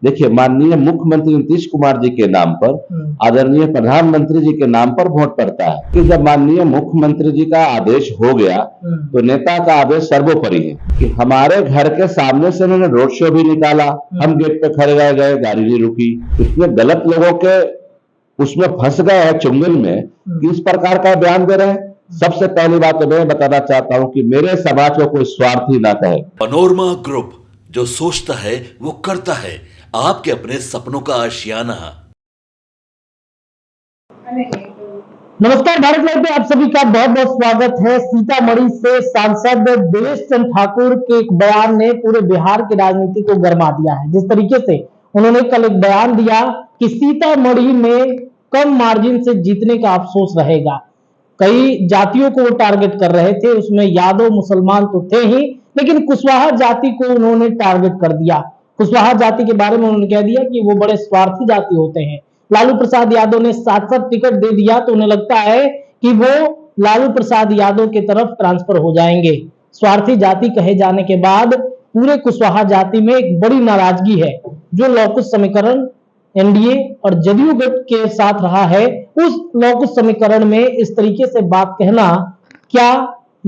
देखिए, माननीय मुख्यमंत्री नीतीश कुमार जी के नाम पर, आदरणीय प्रधानमंत्री जी के नाम पर वोट पड़ता है कि जब माननीय मुख्यमंत्री जी का आदेश हो गया तो नेता का आदेश सर्वोपरि है। कि हमारे घर के सामने से उन्होंने रोड शो भी निकाला, हम गेट पे खड़े रह गए, गाड़ी नहीं रुकी। इतने गलत लोगों के उसमें फंस गए हैं चुंगल में कि इस प्रकार का बयान दे रहे हैं। सबसे पहली बात तो मैं बताना चाहता हूं कि मेरे समाज को कोई स्वार्थी ना कहे। पनोरमा ग्रुप, जो सोचता है वो करता है, आपके अपने सपनों का आशियाना। नमस्कार, भारत लाइव पे आप सभी का बहुत बहुत स्वागत है। सीतामढ़ी से सांसद देवेश चंद्र ठाकुर के एक बयान ने पूरे बिहार की राजनीति को गरमा दिया है। जिस तरीके से उन्होंने कल एक बयान दिया कि सीतामढ़ी में कम मार्जिन से जीतने का अफसोस रहेगा। कई जातियों को वो टारगेट कर रहे थे, उसमें यादव मुसलमान तो थे ही, लेकिन कुशवाहा जाति को उन्होंने टारगेट कर दिया। कुशवाहा जाति के बारे में उन्होंने कह दिया कि वो बड़े स्वार्थी जाति होते हैं। लालू प्रसाद यादव ने 7-7 टिकट दे दिया तो उन्हें लगता है कि वो लालू प्रसाद यादव की तरफ ट्रांसफर हो जाएंगे। स्वार्थी जाति कहे जाने के बाद पूरे कुशवाहा जाति में एक बड़ी नाराजगी है। जो लौकुश समीकरण एनडीए और जदयू गठ के साथ रहा है, उस लौकुश समीकरण में इस तरीके से बात कहना क्या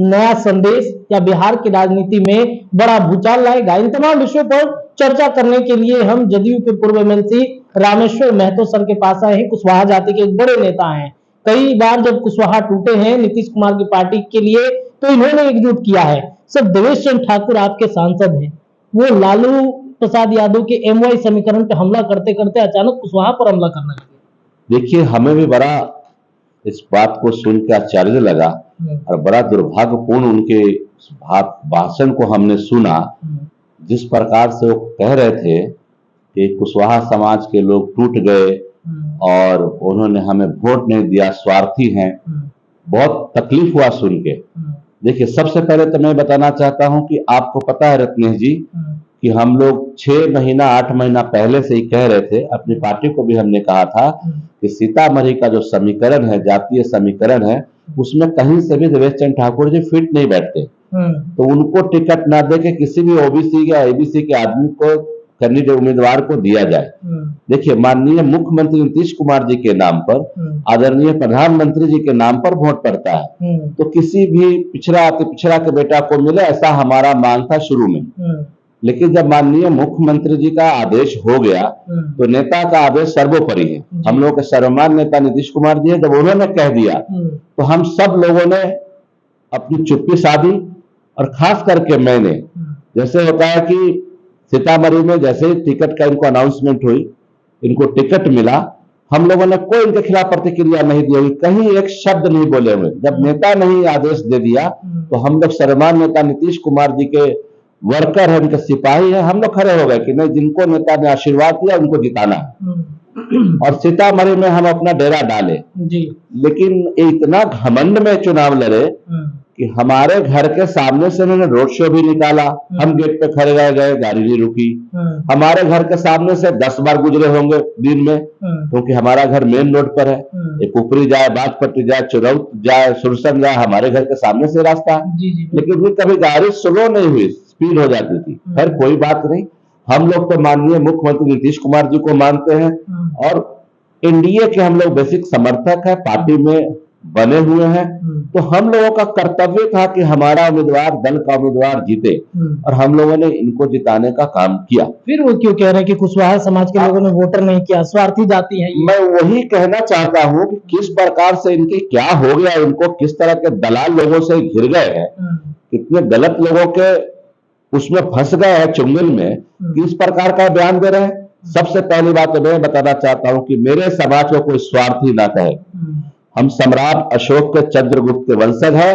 नया संदेश या बिहार की राजनीति में बड़ा भूचाल लाएगा? इन तमाम विषयों पर चर्चा करने के लिए हम जदयू के पूर्व एमएलसी रामेश्वर महतो सर के पास आए हैं। कुशवाहा जाति के एक बड़े नेता हैं। कई बार जब कुशवाहा टूटे हैं नीतीश कुमार की पार्टी के लिए तो इन्होंने एकजुट किया है। सर, देवेश चंद्र ठाकुर आपके सांसद हैं, वो लालू प्रसाद यादव के एमवाई समीकरण पर हमला करते करते अचानक कुशवाहा पर हमला करने लगे। देखिए, हमें भी बड़ा इस बात को सुन के आश्चर्य लगा और बड़ा दुर्भाग्यपूर्ण उनके भाषण को हमने सुना। जिस प्रकार से वो कह रहे थे कि कुशवाहा समाज के लोग टूट गए और उन्होंने हमें वोट नहीं दिया, स्वार्थी हैं, बहुत तकलीफ हुआ सुन के। देखिए, सबसे पहले तो मैं बताना चाहता हूं कि आपको पता है रत्नेश जी कि हम लोग 6 महीना 8 महीना पहले से ही कह रहे थे, अपनी पार्टी को भी हमने कहा था कि सीतामढ़ी का जो समीकरण है, जातीय समीकरण है, उसमें कहीं से भी देवेश चंद्र ठाकुर जी फिट नहीं बैठते। तो उनको टिकट ना दे के किसी भी ओबीसी या एबीसी के आदमी को, कैंडिडेट उम्मीदवार को दिया जाए। देखिए, माननीय मुख्यमंत्री नीतीश कुमार जी के नाम पर, आदरणीय प्रधानमंत्री जी के नाम पर वोट पड़ता है तो किसी भी पिछड़ा के बेटा को मिले, ऐसा हमारा मांग था शुरू में। लेकिन जब माननीय मुख्यमंत्री जी का आदेश हो गया तो नेता का आदेश सर्वोपरि है। हम लोग के सर्वमान्य नेता नीतीश कुमार जी है, जब उन्होंने कह दिया तो हम सब लोगों ने अपनी चुप्पी साधी। और खास करके मैंने, जैसे होता है कि सीतामढ़ी में जैसे टिकट का इनको अनाउंसमेंट हुई, इनको टिकट मिला, हम लोगों ने कोई इनके खिलाफ प्रतिक्रिया नहीं दी हुई, कहीं एक शब्द नहीं बोले हुए। जब नेता ने ही आदेश दे दिया तो हम लोग सर्वमान्य नेता नीतीश कुमार जी के वर्कर है, उनके सिपाही है, हम लोग खड़े हो गए कि नहीं, जिनको नेता ने आशीर्वाद दिया उनको जिताना और सीतामढ़ी में हम अपना डेरा डाले। लेकिन इतना घमंड में चुनाव लड़े कि हमारे घर के सामने से उन्होंने रोड शो भी निकाला, हम गेट पे खड़े रह गए, गाड़ी नहीं रुकी। हमारे घर के सामने से 10 बार गुजरे होंगे दिन में, क्योंकि हमारा घर मेन रोड पर है। एक ऊपरी जाए, बागपट्टी जाए, चुरौत जाए, सुरसन जाए, हमारे घर के सामने से रास्ता है। लेकिन भी कभी गाड़ी स्लो नहीं हुई, स्पीड हो जाती थी। खैर, कोई बात नहीं, हम लोग तो माननीय मुख्यमंत्री नीतीश कुमार जी को मानते हैं और एनडीए के हम लोग बेसिक समर्थक है, पार्टी में बने हुए हैं। तो हम लोगों का कर्तव्य था कि हमारा उम्मीदवार, दल का उम्मीदवार जीते और हम लोगों ने इनको जिताने का काम किया। फिर वो क्यों कह रहे हैं कि कुशवाहा समाज के लोगों ने वोटर नहीं किया, स्वार्थी जाति है? मैं वही कहना चाहता हूं कि किस प्रकार से इनके क्या हो गया, इनको किस तरह के दलाल लोगों से घिर गए हैं, कितने गलत लोगों के उसमें फंस गए हैं चुंगल में कि इस प्रकार का बयान दे रहे हैं। सबसे पहली बात तो मैं बताना चाहता हूं कि मेरे समाज को कोई स्वार्थी ना कहे। हम सम्राट अशोक के, चंद्रगुप्त के वंशज है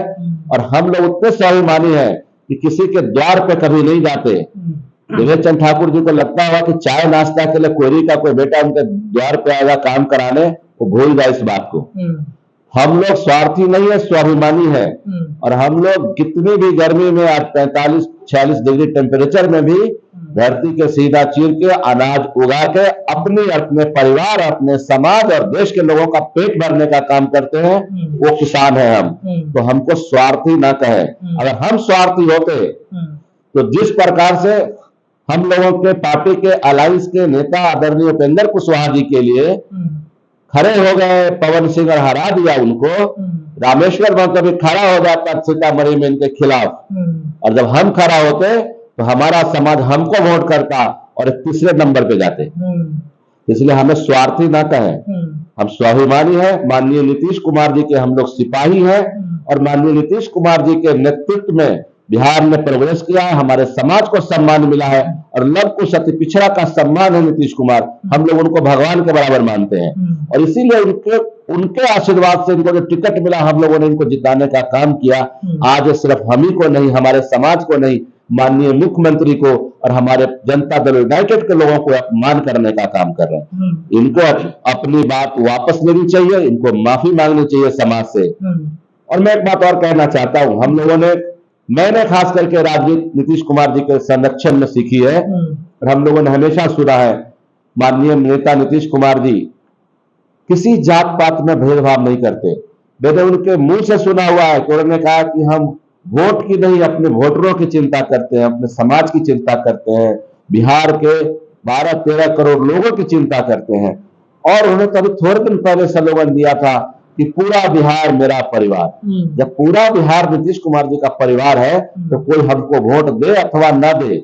और हम लोग उतने स्वाभिमानी है कि किसी के द्वार पे कभी नहीं जाते। देवेश चंद्र ठाकुर जी को लगता होगा कि चाय नाश्ता के लिए कोयरी का कोई बेटा उनके द्वार पे आएगा काम कराने, वो भूल जाए इस बात को। हम लोग स्वार्थी नहीं है, स्वाभिमानी है। और हम लोग कितनी भी गर्मी में, आज 45-46 डिग्री टेम्परेचर में भी धरती के सीधा चीर के अनाज उगा के अपने परिवार, अपने समाज और देश के लोगों का पेट भरने का काम करते हैं, वो किसान है हम। तो हमको स्वार्थी ना कहे। अगर हम स्वार्थी होते तो जिस प्रकार से हम लोगों के पार्टी के अलायंस के नेता आदरणीय उपेंद्र कुशवाहा जी के लिए खड़े हो गए। पवन सिंह और हरा दिया उनको। रामेश्वर में कभी खड़ा हो जाता सीतामढ़ी में इनके खिलाफ, और जब हम खड़ा होते तो हमारा समाज हमको वोट करता और तीसरे नंबर पे जाते। इसलिए हमें स्वार्थी ना कहें, हम स्वाभिमानी हैं। माननीय नीतीश कुमार जी के हम लोग सिपाही हैं, और माननीय नीतीश कुमार जी के नेतृत्व में बिहार ने प्रोग्रेस किया है, हमारे समाज को सम्मान मिला है, और लव कुश अति पिछड़ा का सम्मान है नीतीश कुमार। हम लोग उनको भगवान के बराबर मानते हैं, और इसीलिए उनके आशीर्वाद से इनको जो टिकट मिला, हम लोगों ने इनको जिताने का काम किया। आज सिर्फ हम ही को नहीं, हमारे समाज को नहीं, माननीय मुख्यमंत्री को और हमारे जनता दल यूनाइटेड के लोगों को अपमान करने का काम कर रहे हैं। इनको अपनी बात वापस लेनी चाहिए, इनको माफी मांगनी चाहिए समाज से। और मैं एक बात और कहना चाहता हूं, हम लोगों ने, मैंने खास करके राजनीति नीतीश कुमार जी के संरक्षण में सीखी है, और हम लोगों ने हमेशा सुना है माननीय नेता नीतीश कुमार जी किसी जात पात में भेदभाव नहीं करते। मैंने उनके मुंह से सुना हुआ है कि उन्होंने कहा कि हम वोट की नहीं, अपने वोटरों की चिंता करते हैं, अपने समाज की चिंता करते हैं, बिहार के 12-13 करोड़ लोगों की चिंता करते हैं। और उन्होंने तभी थोड़े दिन पहले स्लोगन दिया था कि पूरा बिहार मेरा परिवार। जब पूरा बिहार नीतीश कुमार जी का परिवार है तो कोई हमको वोट दे अथवा न दे,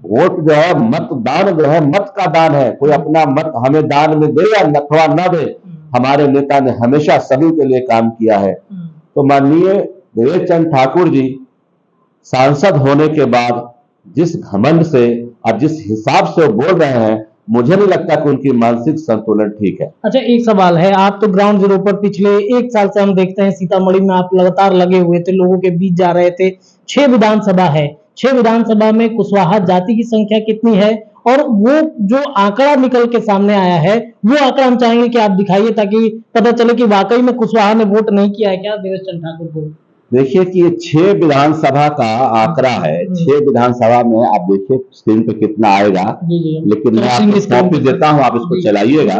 वोट जो है मतदान जो है, मत का दान है। कोई अपना मत हमें दान में दे या अथवा न दे, हमारे नेता ने हमेशा सभी के लिए काम किया है। तो माननीय देवेश चंद्र ठाकुर जी सांसद होने के बाद जिस घमंड से और जिस हिसाब से वो बोल रहे हैं, मुझे नहीं लगता कि उनकी मानसिक संतुलन ठीक है। अच्छा, एक सवाल है, आप तो ग्राउंड जीरो पर पिछले 1 साल से हम देखते हैं सीतामढ़ी में आप लगातार लगे हुए थे, लोगों के बीच जा रहे थे। 6 विधानसभा है, 6 विधानसभा में कुशवाहा जाति की संख्या कितनी है, और वो जो आंकड़ा निकल के सामने आया है, वो आंकड़ा हम चाहेंगे कि आप दिखाइए ताकि पता चले कि वाकई में कुशवाहा ने वोट नहीं किया है क्या देवेश चंद्र ठाकुर को। देखिए कि ये 6 विधानसभा का आंकड़ा है। 6 विधानसभा में आप देखिए स्क्रीन पे कितना आएगा, लेकिन मैं आपको कॉपी देता हूं, आप इसको चलाइएगा।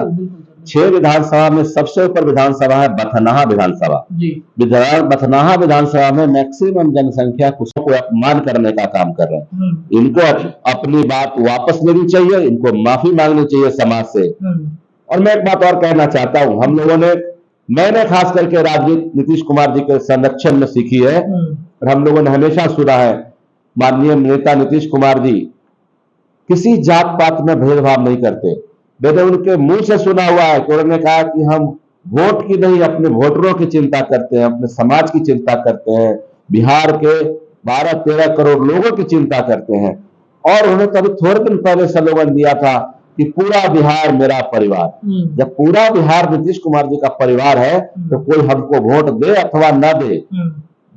6 विधानसभा में सबसे ऊपर विधानसभा है बथनाहा विधानसभा। बथनाहा विधानसभा में मैक्सिमम जनसंख्या को अपमान करने का काम कर रहे हैं। इनको अपनी बात वापस लेनी चाहिए, इनको माफी मांगनी चाहिए समाज से। और मैं एक बात और कहना चाहता हूं, हम लोगों ने, मैंने खास करके राजनीति नीतीश कुमार जी के संरक्षण में सीखी है, और हम लोगों ने हमेशा सुना है माननीय नेता नीतीश कुमार जी किसी जात पात में भेदभाव नहीं करते। मैंने उनके मुंह से सुना हुआ है कि उन्होंने कहा कि हम वोट की नहीं, अपने वोटरों की चिंता करते हैं, अपने समाज की चिंता करते हैं, बिहार के 12-13 करोड़ लोगों की चिंता करते हैं। और उन्होंने तभी थोड़े दिन पहले स्लोगन दिया था कि पूरा बिहार मेरा परिवार। जब पूरा बिहार नीतीश कुमार जी का परिवार है तो कोई हमको वोट दे अथवा न दे,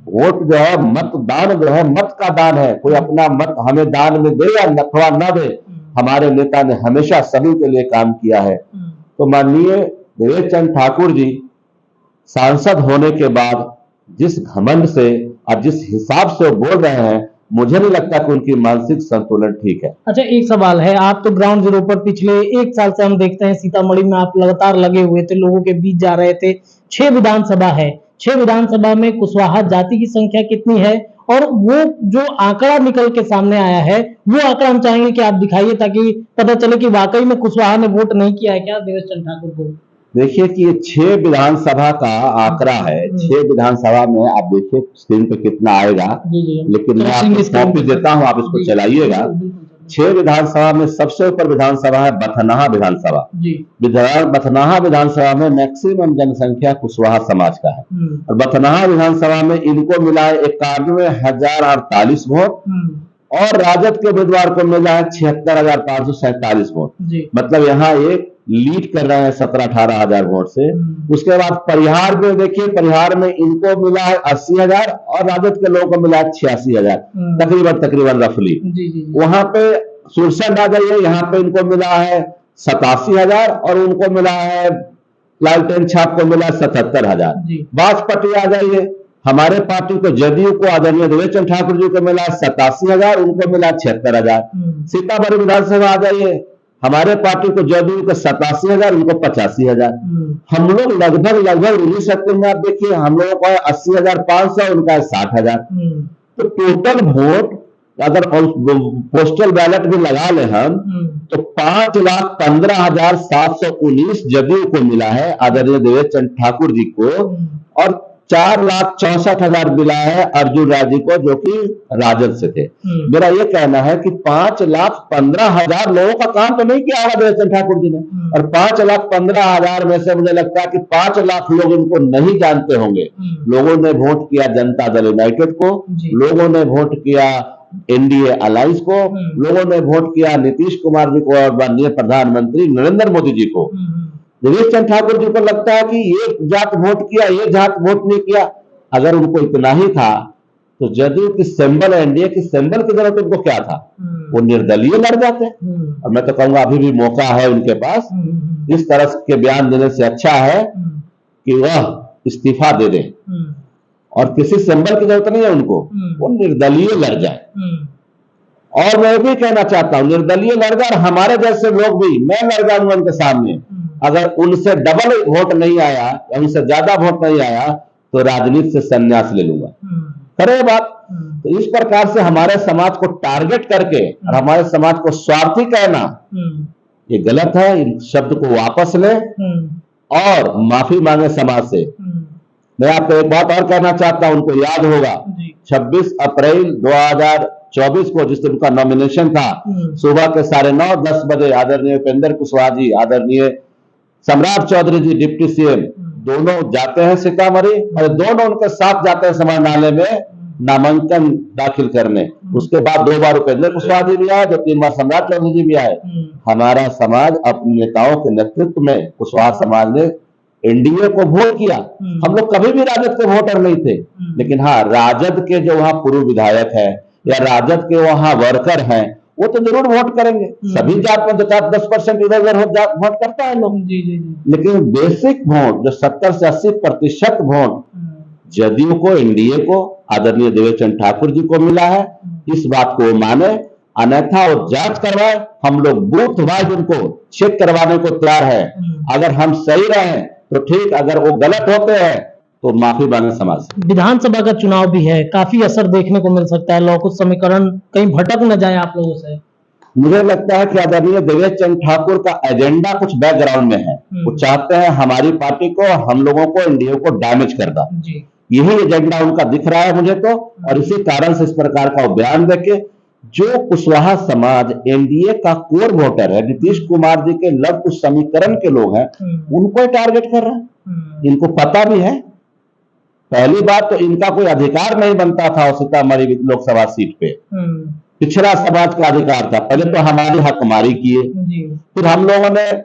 वोट जो है मतदान जो है, मत का दान है। कोई अपना मत हमें दान में दे या अथवा न दे, हमारे नेता ने हमेशा सभी के लिए काम किया है। तो माननीय देवेश चंद्र ठाकुर जी सांसद होने के बाद जिस घमंड से और जिस हिसाब से वो बोल रहे हैं, मुझे नहीं लगता कि उनकी मानसिक संतुलन ठीक है। अच्छा, एक सवाल है, आप तो ग्राउंड जीरो पर पिछले 1 साल से हम देखते हैं सीतामढ़ी में आप लगातार लगे हुए थे, लोगों के बीच जा रहे थे। 6 विधानसभा है, 6 विधानसभा में कुशवाहा जाति की संख्या कितनी है, और वो जो आंकड़ा निकल के सामने आया है, वो आंकड़ा हम चाहेंगे कि आप दिखाइए ताकि पता चले कि वाकई में कुशवाहा ने वोट नहीं किया है क्या देवेश चंद्र ठाकुर को। देखिए कि ये 6 विधानसभा का आंकड़ा है। 6 विधानसभा में आप देखिए स्क्रीन पे कितना आएगा, लेकिन मैं आपको कॉपी देता हूं, आप इसको चलाइएगा। 6 विधानसभा में सबसे ऊपर विधानसभा है बथनाहा विधानसभा। बथनाहा विधानसभा में मैक्सिमम जनसंख्या कुशवाहा समाज का है, और बथनाहा विधानसभा में इनको मिला है 91,048 वोट, और राजद के उम्मीदवार को मिला है 76,547 वोट। मतलब यहाँ एक लीड कर रहे हैं 17-18 हजार वोट से। उसके बाद परिहार में देखिए, परिहार में इनको मिला है 80,000 और राजद के लोगों को मिला है 86,000, तकरीबन रफली। वहां पे सुरसंड आ जाइए, यहाँ पे इनको मिला है 87,000 और उनको मिला है लालटेन छाप को मिला 77,000। बासपट्टी आ जाइए, हमारे पार्टी को जदयू को आदरणीय देवेश चंद्र ठाकुर जी को मिला 87,000, उनको मिला 76,000। सीतामढ़ी विधानसभा आ जाइए, हमारे पार्टी को जदयू को 87,000, उनको 85,000। हम लोग लगभग उन्हीं सत्तर में आप देखिए, हम लोगों का 80,500, उनका है 60,000। तो टोटल वोट अगर पोस्टल बैलेट भी लगा ले हम तो 5,15,719 जदयू को मिला है आदरणीय देवेश चंद्र ठाकुर जी को, और 4,64,000 मिला है अर्जुन राय जी को जो कि राजद से थे। मेरा ये कहना है कि 5,15,000 लोगों का काम तो नहीं किया होगा देवेश चंद्र ठाकुर जी ने, और 5,15,000 में से मुझे लगता है कि 5 लाख लोग इनको नहीं जानते होंगे। लोगों ने वोट किया जनता दल यूनाइटेड को, लोगों ने वोट किया एनडीए अलायंस को, लोगों ने वोट किया नीतीश कुमार जी को और माननीय प्रधानमंत्री नरेंद्र मोदी जी को। देवेश चंद्र ठाकुर जी को लगता है कि ये जात वोट किया, ये जात वोट नहीं किया। अगर उनको इतना ही था तो जदयू की सिंबल, एनडीए की सिंबल की जरूरत उनको क्या था? वो निर्दलीय लड़ जाते। और मैं तो कहूंगा अभी भी मौका है उनके पास, इस तरह के बयान देने से अच्छा है कि वह इस्तीफा दे दे, और किसी सिंबल की जरूरत नहीं है उनको, वो निर्दलीय लड़ जाए। और मैं भी कहना चाहता हूं निर्दलीय लड़ जाए, हमारे जैसे लोग भी, मैं लड़ जाऊंगा उनके सामने, अगर उनसे डबल वोट नहीं आया, उनसे ज्यादा वोट नहीं आया तो राजनीति से संन्यास ले लूंगा। करे बात। तो इस प्रकार से हमारे समाज को टारगेट करके और हमारे समाज को स्वार्थी कहना ये गलत है। इन शब्द को वापस ले और माफी मांगे समाज से। मैं आपको एक बात और कहना चाहता हूं, उनको याद होगा 26 अप्रैल 2024 को जिस दिन उनका नॉमिनेशन था, सुबह के 9:30-10 बजे आदरणीय उपेंद्र कुशवाहा जी, आदरणीय सम्राट चौधरी जी डिप्टी सीएम दोनों जाते हैं सीतामढ़ी, और दोनों उनके साथ जाते हैं समाहरणालय में नामांकन दाखिल करने। उसके बाद 2 बार उपेंद्र कुशवाहा जी भी आए, 2-3 बार सम्राट चौधरी जी भी आए। हमारा समाज अपने नेताओं के नेतृत्व में, कुशवाहा समाज ने एनडीए को वोट किया। हम लोग कभी भी राजद के वोटर नहीं थे, लेकिन हाँ, राजद के जो वहां पूर्व विधायक है या राजद के वहां वर्कर हैं वो तो जरूर वोट करेंगे। सभी जात में 10% इधर उधर वोट करता है लोग, लेकिन बेसिक वोट जो 70 से 80% वोट जदयू को, एनडीए को, आदरणीय देवेश चंद्र ठाकुर जी को मिला है। इस बात को माने, अन्यथा वो जांच करवाए। हम लोग बूथ वाइज उनको चेक करवाने को तैयार है। अगर हम सही रहे तो ठीक, अगर वो गलत होते हैं तो माफी मांगे समाज से। विधानसभा का चुनाव भी है, काफी असर देखने को मिल सकता है। लौकुश समीकरण कहीं भटक न जाए आप लोगों से। मुझे लगता है कि आदरणीय देवेश चंद्र ठाकुर का एजेंडा कुछ बैकग्राउंड में है। वो चाहते हैं हमारी पार्टी को, हम लोगों को, एनडीए को डैमेज कर दो। यही एजेंडा उनका दिख रहा है मुझे तो, और इसी कारण से इस प्रकार का बयान देके जो कुशवाहा समाज एनडीए का कोर वोटर है, नीतीश कुमार जी के लव कुश समीकरण के लोग हैं, उनको टारगेट कर रहा है। इनको पता भी है। पहली बात तो इनका कोई अधिकार नहीं बनता था सीतामढ़ी लोकसभा सीट पे, पिछड़ा समाज का अधिकार था। पहले तो हमारी हकमारी किए, फिर हम लोगों ने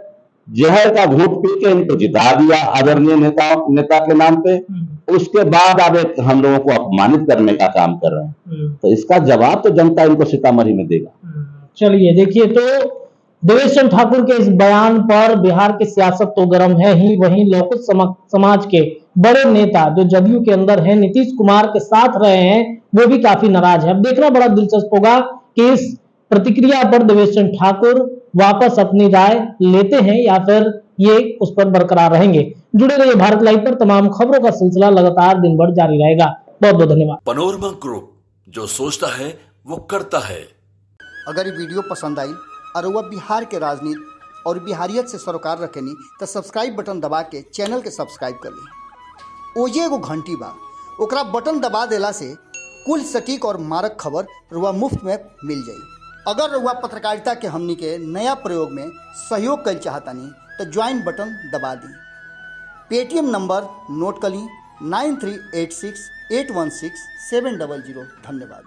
जहर का घूंट पी के इनको जिता दिया आदरणीय नेता के नाम पे। उसके बाद अब एक हम लोगों को अपमानित करने का काम कर रहे हैं, तो इसका जवाब तो जनता इनको सीतामढ़ी में देगा। चलिए देखिए, तो देवेश चंद्र ठाकुर के इस बयान पर बिहार की सियासत तो गर्म है ही, वहीं लौकुश समाज के बड़े नेता जो जदयू के अंदर है, नीतीश कुमार के साथ रहे हैं, वो भी काफी नाराज है। अब देखना बड़ा दिलचस्प होगा कि इस प्रतिक्रिया पर देवेश चंद्र ठाकुर वापस अपनी राय लेते हैं या फिर ये उस पर बरकरार रहेंगे। जुड़े रहिए भारत लाइव पर, तमाम खबरों का सिलसिला लगातार दिन भर जारी रहेगा। बहुत बहुत धन्यवाद। पनोरमा ग्रुप, जो सोचता है वो करता है। अगर ये वीडियो पसंद आई और वह बिहार के राजनीति और बिहारियत से सरोकार रखेनी तो सब्सक्राइब बटन दबा के चैनल के सब्सक्राइब कर ली। ओजे एगो घंटी बा, ओकरा बटन दबा देला से कुल सटीक और मारक खबर रुआ मुफ्त में मिल जाई। अगर रुआ पत्रकारिता के हमनी के नया प्रयोग में सहयोग कर चाहतानी तो ज्वाइन बटन दबा दी। पेटीएम नंबर नोट कर ली 9386816700। धन्यवाद।